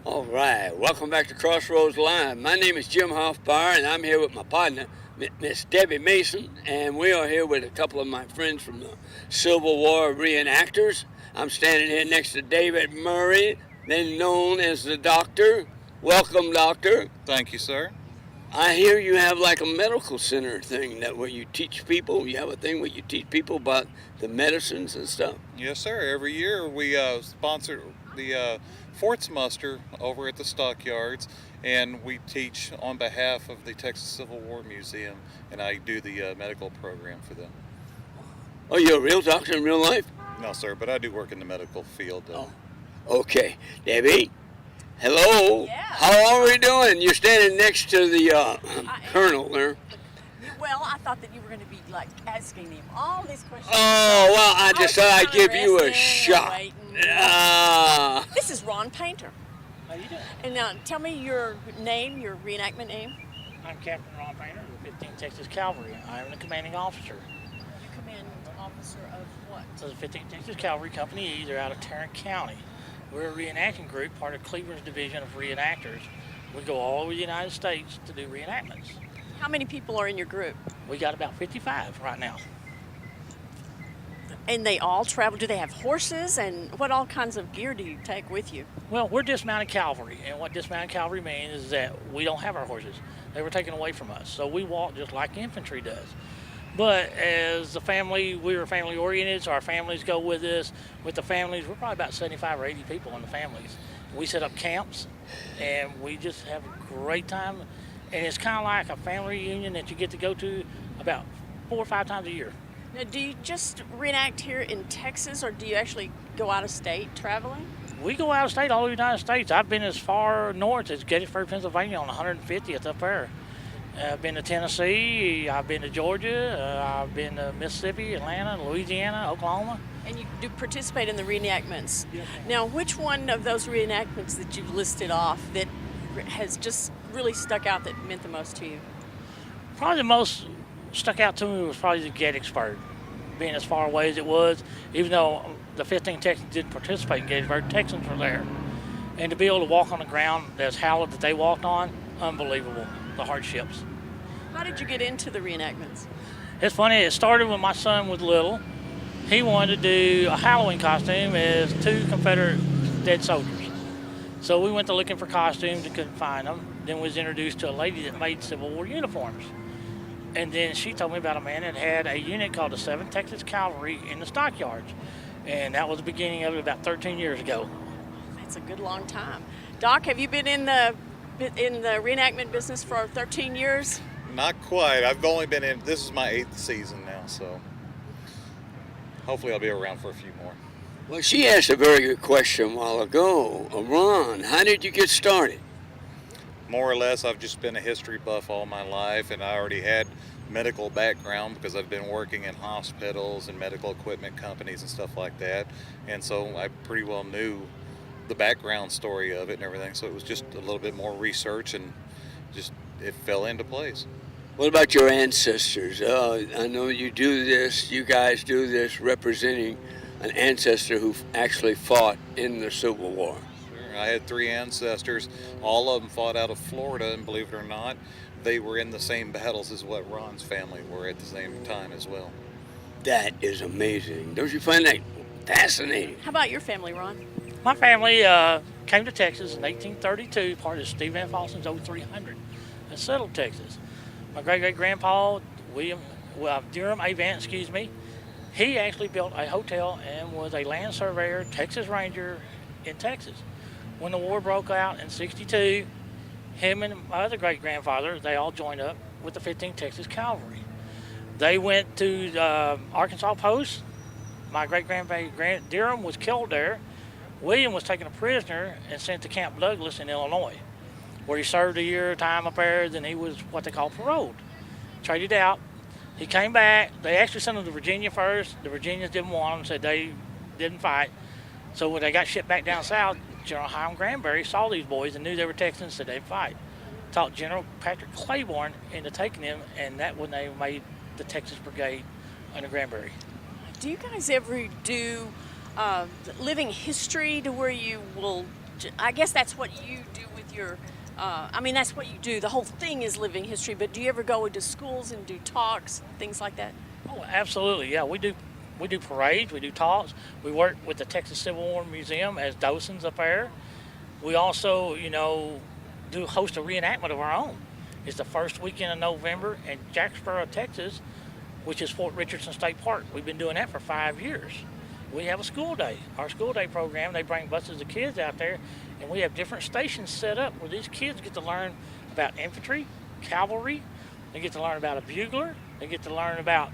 All right, welcome back to Crossroads Live. My name is Jim Hoffpauir, and I'm here with my partner, Miss Debbie Mason, and we are here with a couple of my friends from the Civil War Re-enactors. I'm standing here next to David Murray, then known as the Doctor. Welcome, Doctor. Thank you, sir. I hear you have like a medical center thing where you teach people. You have a thing where you teach people about the medicines and stuff. Yes, sir. Every year we sponsor the Forts Muster over at the Stockyards, and we teach on behalf of the Texas Civil War Museum, and I do the medical program for them. Oh, you're a real doctor in real life? No, sir, but I do work in the medical field. Oh, okay. Debbie, hello. Yeah. How are we doing? You're standing next to the colonel there. Well, I thought that you were going to be like asking him all these questions. Oh, well, I just thought I'd give you a shot. This is Ron Painter. How you doing? And now, tell me your name, your reenactment name. I'm Captain Ron Painter of the 15th Texas Cavalry. I'm the commanding officer. You command officer of what? So the 15th Texas Cavalry Company E, they're out of Tarrant County. We're a reenacting group, part of Cleveland's division of Re-enactors. We go all over the United States to do reenactments. How many people are in your group? We got about 55 right now. And they all travel? Do they have horses? And what all kinds of gear do you take with you? Well, we're dismounted cavalry, and what dismounted cavalry means is that we don't have our horses. They were taken away from us, so we walk just like infantry does. But as a family, we were family oriented, so our families go with us. With the families, we're probably about 75 or 80 people in the families. We set up camps, and we just have a great time. And it's kind of like a family reunion that you get to go to about 4 or 5 times a year. Now, do you just reenact here in Texas, or do you actually go out of state traveling? We go out of state, all over the United States. I've been as far north as Gettysburg, Pennsylvania on 150th up there. I've been to Tennessee, I've been to Georgia, I've been to Mississippi, Atlanta, Louisiana, Oklahoma. And you do participate in the reenactments. Yes, ma'am. Now, which one of those reenactments that you've listed off that has just really stuck out that meant the most to you? Probably the most stuck out to me was probably the Gettysburg, being as far away as it was. Even though the 15 Texans didn't participate in Gettysburg, Texans were there. And to be able to walk on the ground that's hallowed that they walked on, unbelievable, the hardships. How did you get into the reenactments? It's funny, it started when my son was little. He wanted to do a Halloween costume as 2 Confederate dead soldiers. So we went to looking for costumes and couldn't find them. Then we was introduced to a lady that made Civil War uniforms. And then she told me about a man that had a unit called the 7th Texas Cavalry in the Stockyards. And that was the beginning of it about 13 years ago. That's a good long time. Doc, have you been in the reenactment business for 13 years? Not quite. I've only been in, this is my 8th season now, so hopefully I'll be around for a few more. Well, she asked a very good question a while ago. Ron, how did you get started? More or less, I've just been a history buff all my life, and I already had medical background because I've been working in hospitals and medical equipment companies and stuff like that. And so I pretty well knew the background story of it and everything. So it was just a little bit more research, and just it fell into place. What about your ancestors? I know you do this, you guys do this representing an ancestor who actually fought in the Civil War. Sure. I had 3 ancestors. All of them fought out of Florida, and believe it or not, they were in the same battles as what Ron's family were at the same time as well. That is amazing. Don't you find that fascinating? How about your family, Ron? My family came to Texas in 1832, part of Steve Van Fossen's 0300, and settled Texas. My great-great-grandpa, Durham A. Vance, he actually built a hotel and was a land surveyor, Texas Ranger in Texas. When the war broke out in '62, him and my other great-grandfather, they all joined up with the 15th Texas Cavalry. They went to Arkansas Post. My great-grandpa Durham was killed there. William was taken a prisoner and sent to Camp Douglas in Illinois, where he served a year time up there. Then he was what they call paroled, traded out. He came back. They actually sent him to Virginia first. The Virginians didn't want him, said they didn't fight. So when they got shipped back down south, General Hiram Granberry saw these boys and knew they were Texans, said they'd fight. Talked General Patrick Claiborne into taking him, and that when they made the Texas Brigade under Granberry. Do you guys ever do living history to where you will, I guess that's what you do with your, that's what you do. The whole thing is living history, but do you ever go into schools and do talks, things like that? Oh, absolutely, yeah. We do parades, we do talks. We work with the Texas Civil War Museum as docents up there. We also, do host a reenactment of our own. It's the first weekend of November in Jacksboro, Texas, which is Fort Richardson State Park. We've been doing that for 5 years. We have a school day. Our school day program, they bring buses of kids out there, and we have different stations set up where these kids get to learn about infantry, cavalry. They get to learn about a bugler. They get to learn about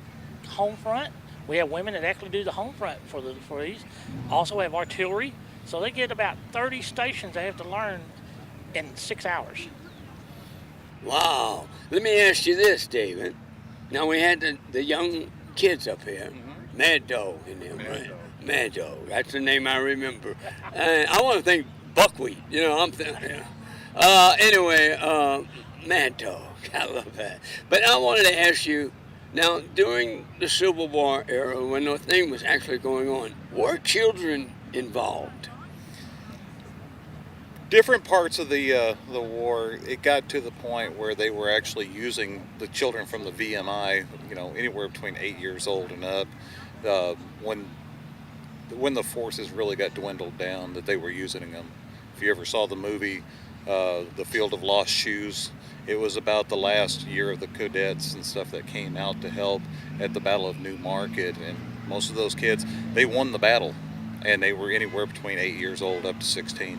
home front. We have women that actually do the home front for these. Also have artillery. So they get about 30 stations they have to learn in 6 hours. Wow. Let me ask you this, David. Now we had the young kids up here, Mad Dog in them, right? Mad Dog. That's the name I remember. And I want to think buckwheat. I'm thinking. Anyway, Mad Dog. I love that. But I wanted to ask you. Now, during the Civil War era, when the thing was actually going on, were children involved? Different parts of the war, it got to the point where they were actually using the children from the VMI, anywhere between 8 years old and up, when the forces really got dwindled down, that they were using them. If you ever saw the movie The Field of Lost Shoes, it was about the last year of the cadets and stuff that came out to help at the Battle of New Market, and most of those kids, they won the battle, and they were anywhere between 8 years old up to 16.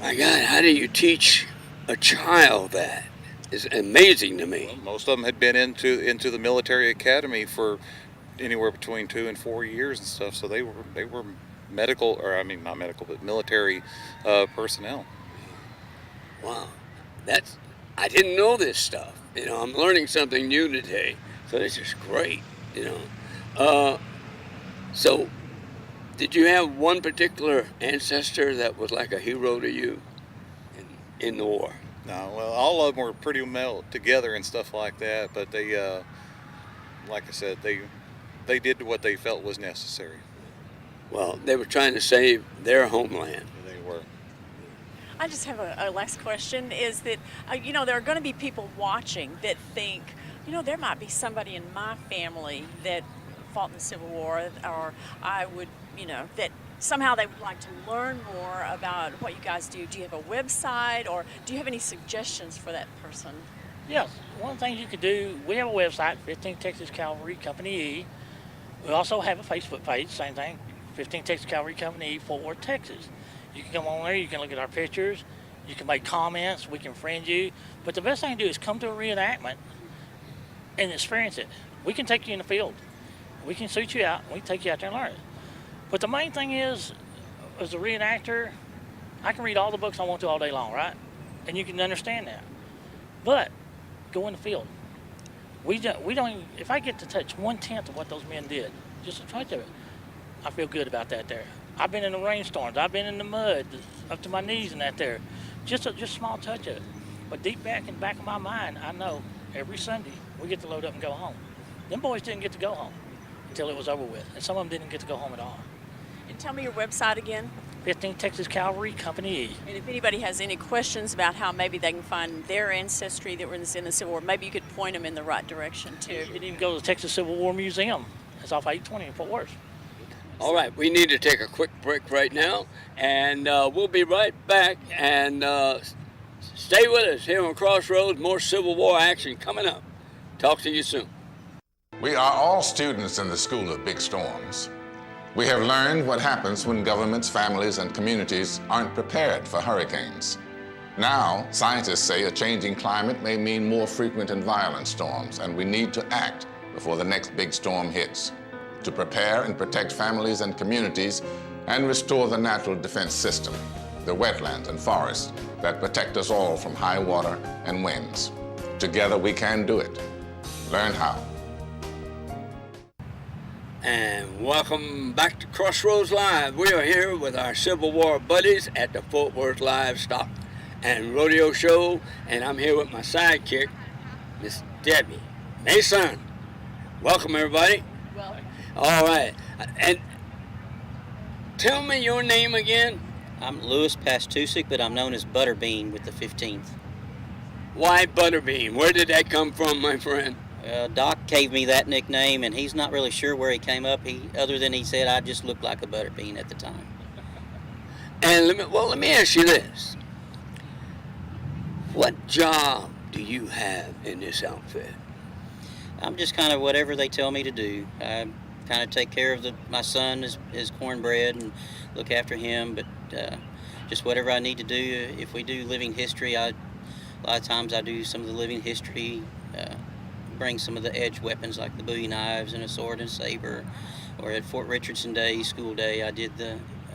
My God, how do you teach a child that? It's amazing to me. Well, most of them had been into the military academy for anywhere between 2 and 4 years and stuff, so they were medical, or not medical, but military personnel. Wow, I didn't know this stuff. I'm learning something new today, so this is great. So, did you have one particular ancestor that was like a hero to you in the war? No, well, all of them were pretty well together and stuff like that, but they, like I said, they did what they felt was necessary. Well, they were trying to save their homeland. They were. I just have a last question, is that, there are going to be people watching that think, there might be somebody in my family that fought in the Civil War, or I would, that somehow they would like to learn more about what you guys do. Do you have a website, or do you have any suggestions for that person? Yes, one of the things you could do, we have a website, 15th Texas Cavalry Company E. We also have a Facebook page, same thing, 15th Texas Cavalry Company E, Fort Worth, Texas. You can come on there, you can look at our pictures, you can make comments, we can friend you. But the best thing to do is come to a reenactment and experience it. We can take you in the field. We can suit you out, we can take you out there and learn it. But the main thing is, as a reenactor, I can read all the books I want to all day long, right? And you can understand that. But go in the field. We don't even, if I get to touch 1/10 of what those men did, just a touch of it, I feel good about that there. I've been in the rainstorms, I've been in the mud, up to my knees in that there. Just a small touch of it. But deep back in the back of my mind, I know every Sunday we get to load up and go home. Them boys didn't get to go home until it was over with, and some of them didn't get to go home at all. And tell me your website again. 15th Texas Cavalry, Company E. And if anybody has any questions about how maybe they can find their ancestry that were in the Civil War, maybe you could point them in the right direction too. You can even go to the Texas Civil War Museum. It's off 820 in Fort Worth. All right, we need to take a quick break right now, and we'll be right back. And stay with us here on Crossroads. More Civil War action coming up. Talk to you soon. We are all students in the School of Big Storms. We have learned what happens when governments, families, and communities aren't prepared for hurricanes. Now, scientists say a changing climate may mean more frequent and violent storms, and we need to act before the next big storm hits to prepare and protect families and communities and restore the natural defense system, the wetlands and forests that protect us all from high water and winds. Together we can do it. Learn how. And welcome back to Crossroads Live. We are here with our Civil War buddies at the Fort Worth Livestock and Rodeo Show, and I'm here with my sidekick, Miss Debbie Mason. Welcome, everybody. Well, All right, and tell me your name again. I'm Louis Pastusik, but I'm known as Butterbean with the 15th. Why Butterbean? Where did that come from, my friend? Doc gave me that nickname, and he's not really sure where he came up. Other than he said I just looked like a butterbean at the time. And let me ask you this: what job do you have in this outfit? I'm just kind of whatever they tell me to do. I kind of take care of my son is cornbread and look after him, but just whatever I need to do. If we do living history, a lot of times I do some of the living history. Bring some of the edge weapons like the Bowie knives and a sword and saber. Or at Fort Richardson Day, school day, I did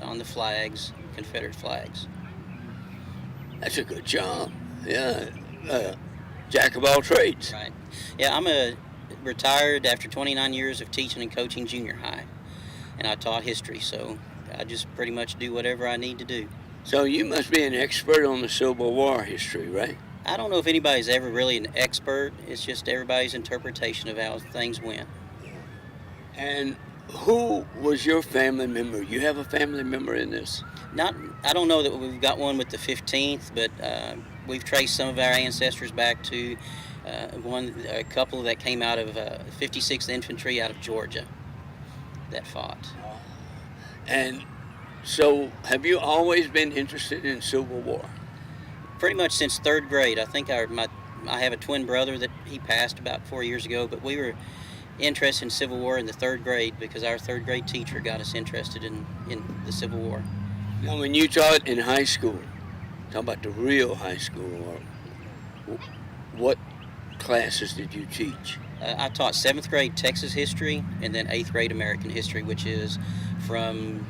on the flags, Confederate flags. That's a good job. Yeah, jack of all trades. Right. Yeah, I'm retired after 29 years of teaching and coaching junior high, and I taught history, so I just pretty much do whatever I need to do. So you must be an expert on the Civil War history, right? I don't know if anybody's ever really an expert. It's just everybody's interpretation of how things went. And who was your family member? You have a family member in this? I don't know that we've got one with the 15th, but we've traced some of our ancestors back to a couple that came out of 56th Infantry out of Georgia that fought. And so have you always been interested in Civil War? Pretty much since 3rd grade. I think I have a twin brother that he passed about 4 years ago, but we were interested in Civil War in the 3rd grade because our 3rd grade teacher got us interested in the Civil War. Now, when you taught in high school, talk about the real high school, what classes did you teach? I taught 7th grade Texas history and then 8th grade American history, which is from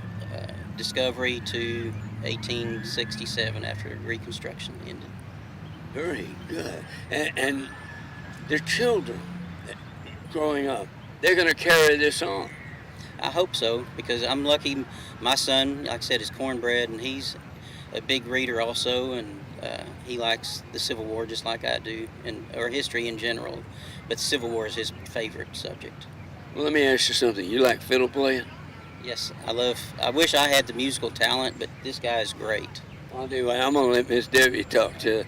discovery to 1867 after Reconstruction ended. Very good. And the children growing up, they're going to carry this on. I hope so, because I'm lucky. My son, like I said, is cornbread, and he's a big reader also, and he likes the Civil War just like I do, or history in general. But the Civil War is his favorite subject. Well, let me ask you something. You like fiddle playing? Yes, I wish I had the musical talent, but this guy is great. I'll do what. I'm going to let Miss Debbie talk to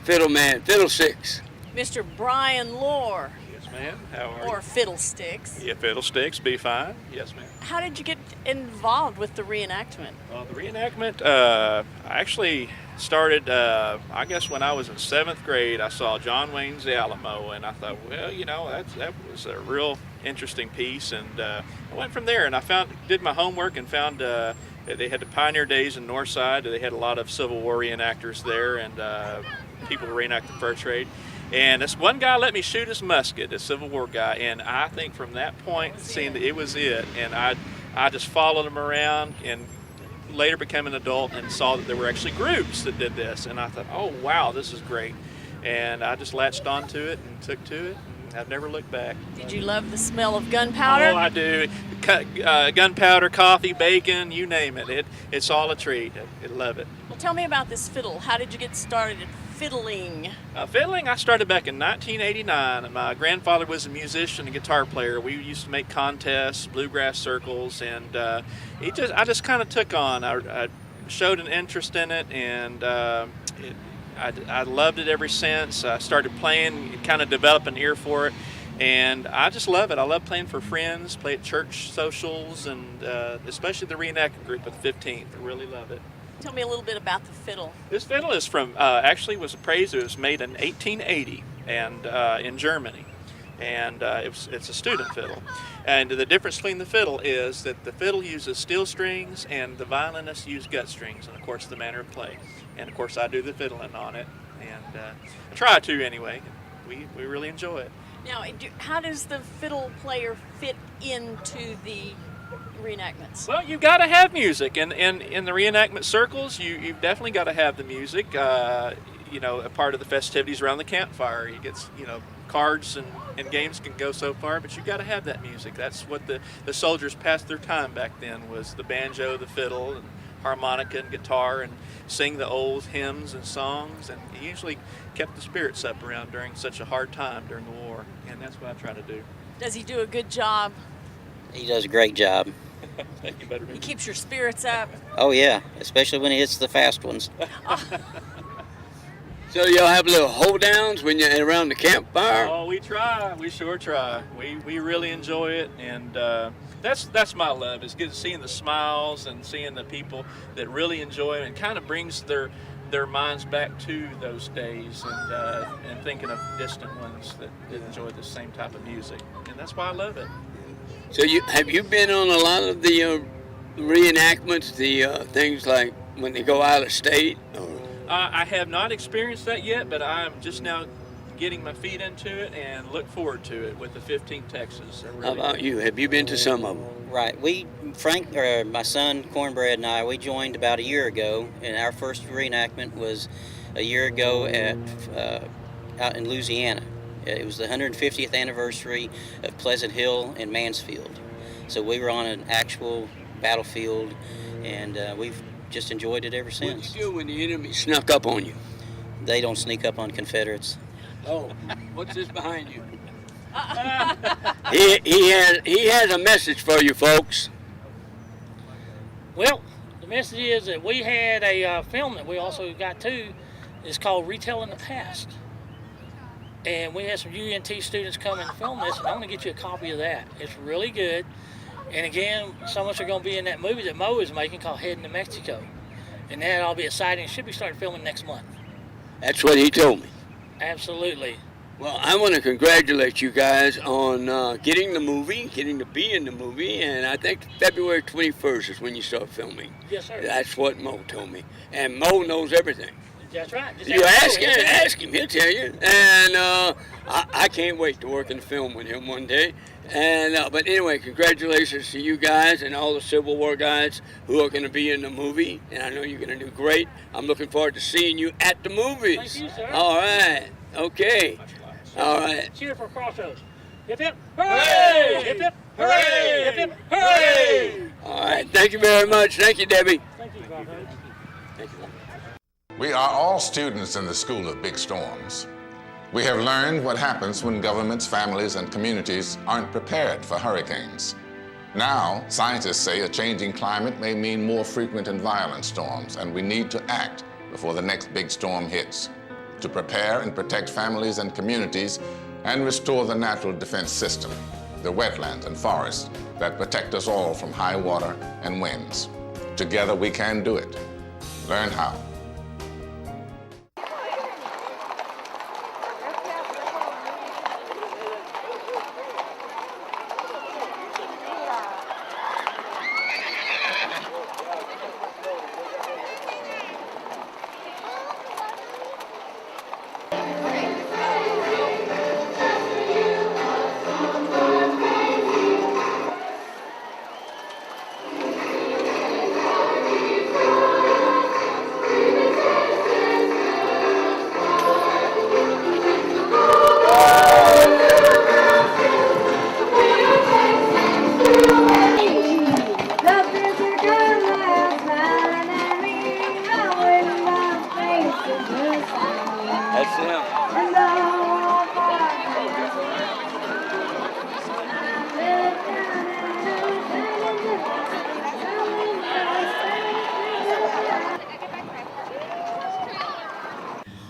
Fiddlesticks. Mr. Brian Lohr, Yes, ma'am. How are or Fiddlesticks. you? Yeah, Fiddlesticks, be fine. Yes, ma'am. How did you get involved with the reenactment? The reenactment, I actually started, I guess when I was in 7th grade, I saw John Wayne's The Alamo, and I thought, well, that was a real interesting piece, and I went from there, and I did my homework and found that they had the Pioneer Days in Northside. They had a lot of Civil War reenactors there, and people to reenact the fur trade. And this one guy let me shoot his musket, a Civil War guy, and I think from that point, seeing that it was it, and I just followed him around and later became an adult and saw that there were actually groups that did this, and I thought, oh wow, this is great. And I just latched onto it and took to it, and I've never looked back. Did you love the smell of gunpowder? Oh, I do. Gunpowder, coffee, bacon, you name it. It's all a treat. I love it. Well, tell me about this fiddle. How did you get started fiddling? Fiddling, I started back in 1989. My grandfather was a musician and guitar player. We used to make contests, bluegrass circles, and I just kind of took on. I showed an interest in it, and I loved it ever since. I started playing, kind of developed an ear for it, and I just love it. I love playing for friends, play at church socials, and especially the reenactment group at the 15th. I really love it. Tell me a little bit about the fiddle. This fiddle is from, actually was appraised, it was made in 1880 and in Germany. And it's a student fiddle. And the difference between the fiddle is that the fiddle uses steel strings and the violinists use gut strings, and of course the manner of play. And of course I do the fiddling on it, and I try to anyway. We really enjoy it. Now, how does the fiddle player fit into the reenactments? Well, you've got to have music, and in the reenactment circles, you've definitely got to have the music. You know, a part of the festivities around the campfire. You get, you know, cards and games can go so far, but you got to have that music. That's what the soldiers passed their time back then, was the banjo, the fiddle, and harmonica and guitar, and sing the old hymns and songs, and it usually kept the spirits up around during such a hard time during the war, and that's what I try to do. Does he do a good job? He does a great job. Thank you, better. He keeps your spirits up. Oh yeah, especially when he hits the fast ones. So y'all have little hold downs when you're around the campfire? Oh, we try. We sure try. We really enjoy it, and that's my love, is seeing the smiles and seeing the people that really enjoy it, and kind of brings their minds back to those days, and thinking of distant ones that enjoy the same type of music, and that's why I love it. So have you been on a lot of the reenactments, the things like when they go out of state? Or? I have not experienced that yet, but I'm just now getting my feet into it and look forward to it with the 15th Texas. How about you? Have you been to some of them? Right. My son, Cornbread, and I, we joined about a year ago, and our first reenactment was a year ago out in Louisiana. It was the 150th anniversary of Pleasant Hill and Mansfield. So we were on an actual battlefield, and we've just enjoyed it ever since. What did you do when the enemy snuck up on you? They don't sneak up on Confederates. Oh, what's this behind you? he has a message for you folks. Well, the message is that we had a film that we also got too. It's called Retelling the Past. And we had some UNT students come and film this, and I'm going to get you a copy of that. It's really good. And again, some of us are going to be in that movie that Mo is making called Heading to Mexico. And that'll be exciting. It should be starting filming next month. That's what he told me. Absolutely. Well, I want to congratulate you guys on getting to be in the movie, and I think February 21st is when you start filming. Yes, sir. That's what Mo told me. And Mo knows everything. That's right. Just You ask him, he'll tell you. And I can't wait to work in the film with him one day. And but anyway, congratulations to you guys and all the Civil War guys who are going to be in the movie. And I know you're going to do great. I'm looking forward to seeing you at the movies. Thank you, sir. All right. Okay. All right. Cheer for Crossroads. Hip hip. Hooray! Hip hip. Hooray! Hip hip. Hooray! All right. Thank you very much. Thank you, Debbie. Thank you, Crossroads. Thank you. We are all students in the School of Big Storms. We have learned what happens when governments, families, and communities aren't prepared for hurricanes. Now, scientists say a changing climate may mean more frequent and violent storms, and we need to act before the next big storm hits to prepare and protect families and communities and restore the natural defense system, the wetlands and forests that protect us all from high water and winds. Together we can do it. Learn how. That's him.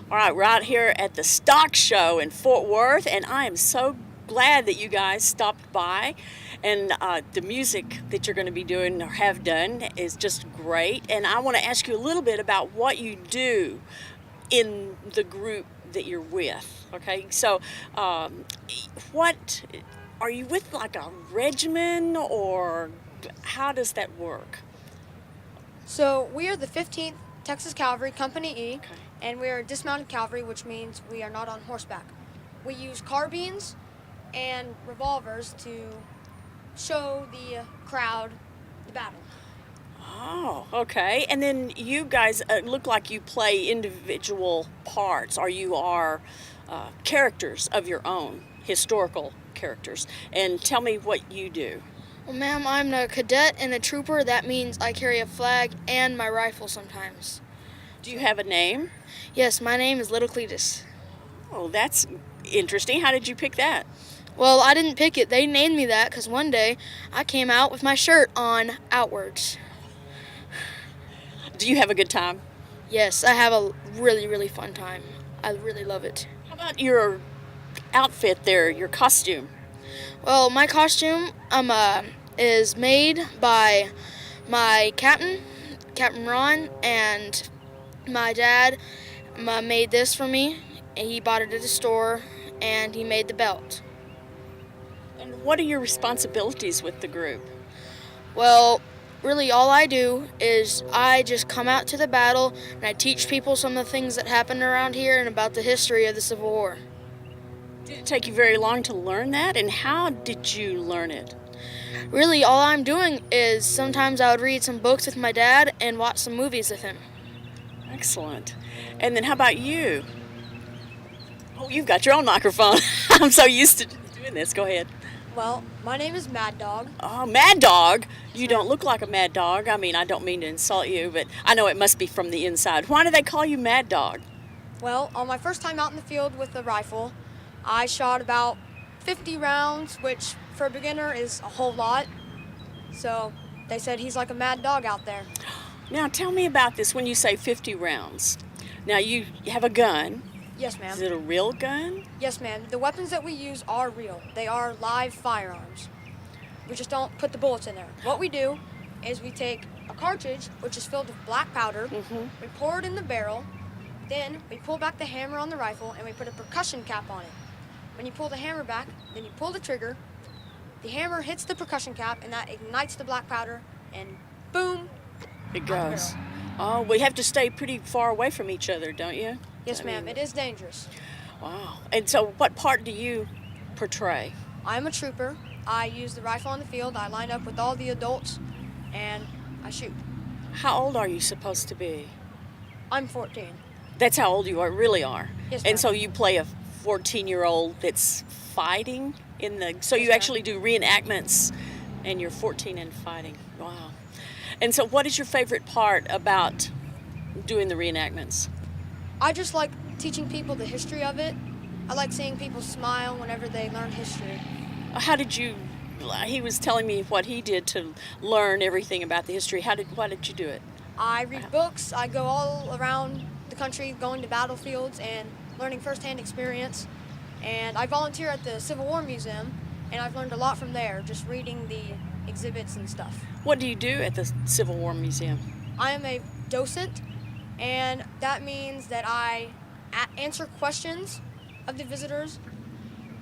All right, we're out here at the Stock Show in Fort Worth, and I am so glad that you guys stopped by. And the music that you're going to be doing or have done is just great. And I want to ask you a little bit about what you do in the group that you're with. Okay, so what are you with, like a regiment, or how does that work? So we are the 15th Texas Cavalry, Company E, Okay. and we are dismounted cavalry, which means we are not on horseback. We use carbines and revolvers to show the crowd the battle. Oh, okay. And then you guys look like you play individual parts, or you are characters of your own, historical characters. And tell me what you do. Well, ma'am, I'm a cadet and a trooper. That means I carry a flag and my rifle sometimes. Do you have a name? Yes, my name is Little Cletus. Oh, that's interesting. How did you pick that? Well, I didn't pick it. They named me that because one day I came out with my shirt on outwards. Do you have a good time? Yes, I have a really, really fun time. I really love it. How about your outfit there, your costume? Well, my costume is made by my captain, Captain Ron, and my dad made this for me. He bought it at the store, and he made the belt. And what are your responsibilities with the group? Well, really all I do is I just come out to the battle and I teach people some of the things that happened around here and about the history of the Civil War. Did it take you very long to learn that, and how did you learn it? Really all I'm doing is sometimes I would read some books with my dad and watch some movies with him. Excellent. And then how about you? Oh, you've got your own microphone. I'm so used to doing this. Go ahead. Well, my name is Mad Dog. Oh, Mad Dog? You don't look like a mad dog. I mean, I don't mean to insult you, but I know it must be from the inside. Why do they call you Mad Dog? Well, on my first time out in the field with a rifle, I shot about 50 rounds, which for a beginner is a whole lot. So they said he's like a mad dog out there. Now, tell me about this when you say 50 rounds. Now, you have a gun. Yes, ma'am. Is it a real gun? Yes, ma'am. The weapons that we use are real. They are live firearms. We just don't put the bullets in there. What we do is we take a cartridge, which is filled with black powder, we pour it in the barrel, then we pull back the hammer on the rifle and we put a percussion cap on it. When you pull the hammer back, then you pull the trigger, the hammer hits the percussion cap and that ignites the black powder, and boom, It goes. Oh, we have to stay pretty far away from each other, don't you? Yes, ma'am. It is dangerous. Wow. And so what part do you portray? I'm a trooper. I use the rifle on the field. I line up with all the adults, and I shoot. How old are you supposed to be? I'm 14. That's how old you really are. Yes, And ma'am. so you play a 14-year-old that's fighting in the. So you Yes, ma'am. actually do reenactments, and you're 14 and fighting. Wow. And so, what is your favorite part about doing the reenactments? I just like teaching people the history of it. I like seeing people smile whenever they learn history. How did you? He was telling me what he did to learn everything about the history. Why did you do it? I read books. I go all around the country going to battlefields and learning firsthand experience. And I volunteer at the Civil War Museum, and I've learned a lot from there, just reading the exhibits and stuff. What do you do at the Civil War Museum? I am a docent, and that means that I answer questions of the visitors,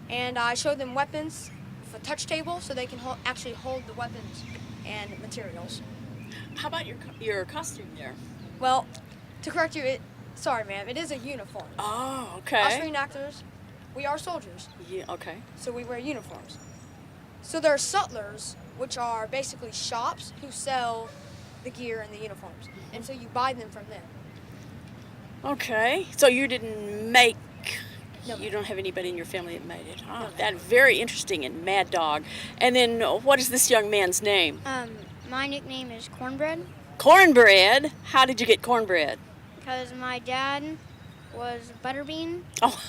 and I show them weapons with a touch table so they can actually hold the weapons and materials. How about your costume there? Well, to correct you, sorry ma'am, it is a uniform. Oh, Us okay. reenactors, we are soldiers, Yeah, okay. so we wear uniforms. So there are sutlers, which are basically shops who sell the gear and the uniforms, and so you buy them from them. Okay. So you didn't make. No, You ma'am. don't have anybody in your family that made it. Oh, ma'am. that's very interesting and Mad Dog. And then, what is this young man's name? My nickname is Cornbread Cornbread. How did you get cornbread? because my dad was Butterbean, Oh,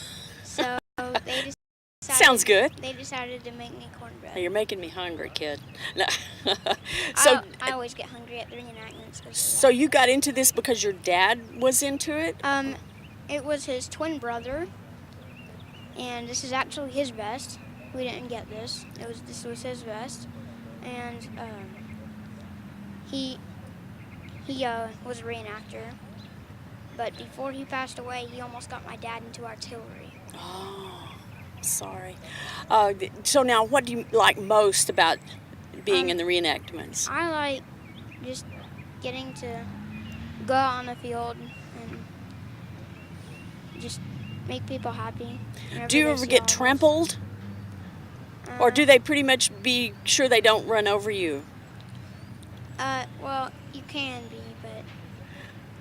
so they decided, sounds good. They decided to make me cornbread. You're making me hungry, kid. No. So, I always get hungry at the reenactments. 'cause of so you got into this because your dad was into it? that. it was his twin brother, and this is actually his vest. We didn't get this. This was his vest, and he was a reenactor. But before he passed away, he almost got my dad into artillery. Oh, sorry. So now, what do you like most about being in the reenactments? I like just getting to go out on the field and just make people happy. Do you ever get trampled? Or do they pretty much be sure they don't run over you? Well, you can be, but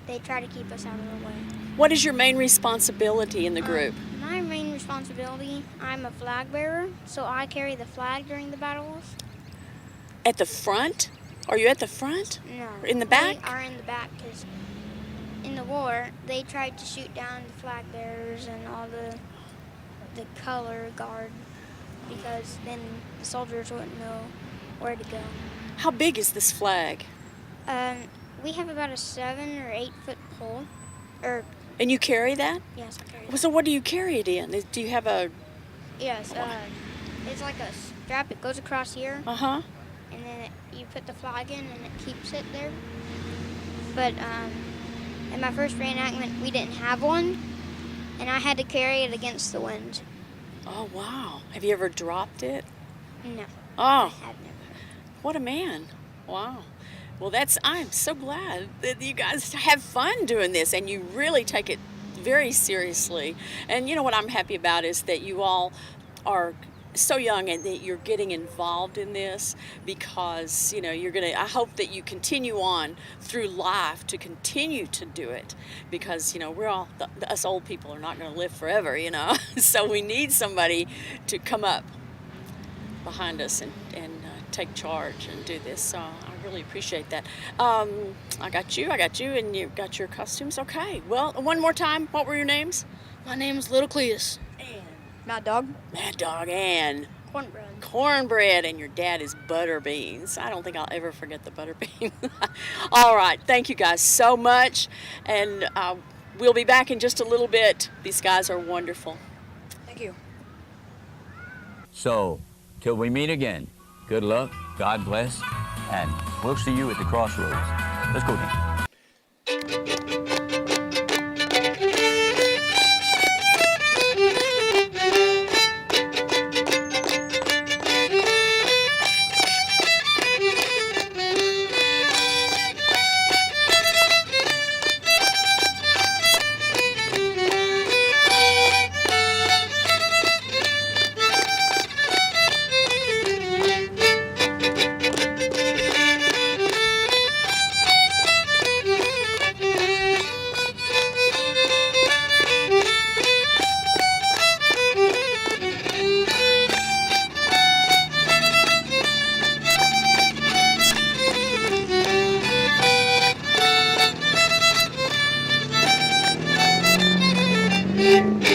they try to keep us out of the way. What is your main responsibility in the group? My main responsibility, I'm a flag bearer, so I carry the flag during the battles. At the front? Are you at the front? No. In the back? They are in the back because in the war, they tried to shoot down the flag bearers and all the color guard because then the soldiers wouldn't know where to go. How big is this flag? We have about a 7 or 8 foot pole. And you carry that? Yes, I carry that. So what do you carry it in? Do you have a... Yes, it's like a strap. It goes across here. Uh-huh. And then you put the flag in and it keeps it there. But in my first reenactment, we didn't have one, and I had to carry it against the wind. Oh, wow. Have you ever dropped it? No. Oh. I have never. What a man. Wow. Well, I'm so glad that you guys have fun doing this and you really take it very seriously. And you know what I'm happy about is that you all are so young and that you're getting involved in this because, you know, I hope that you continue on through life to continue to do it because, you know, we're all, us old people are not going to live forever, you know. So we need somebody to come up behind us and take charge and do this. So I really appreciate that. I got you, and you got your costumes. Okay, well, one more time, what were your names? My name is Little Cletus. Mad Dog. Mad Dog and Cornbread. Cornbread, and your dad is Butterbeans. I don't think I'll ever forget the Butterbeans. All right, thank you guys so much, and we'll be back in just a little bit. These guys are wonderful. Thank you. So, till we meet again, good luck, God bless, and we'll see you at the Crossroads. Let's go then. Thank you.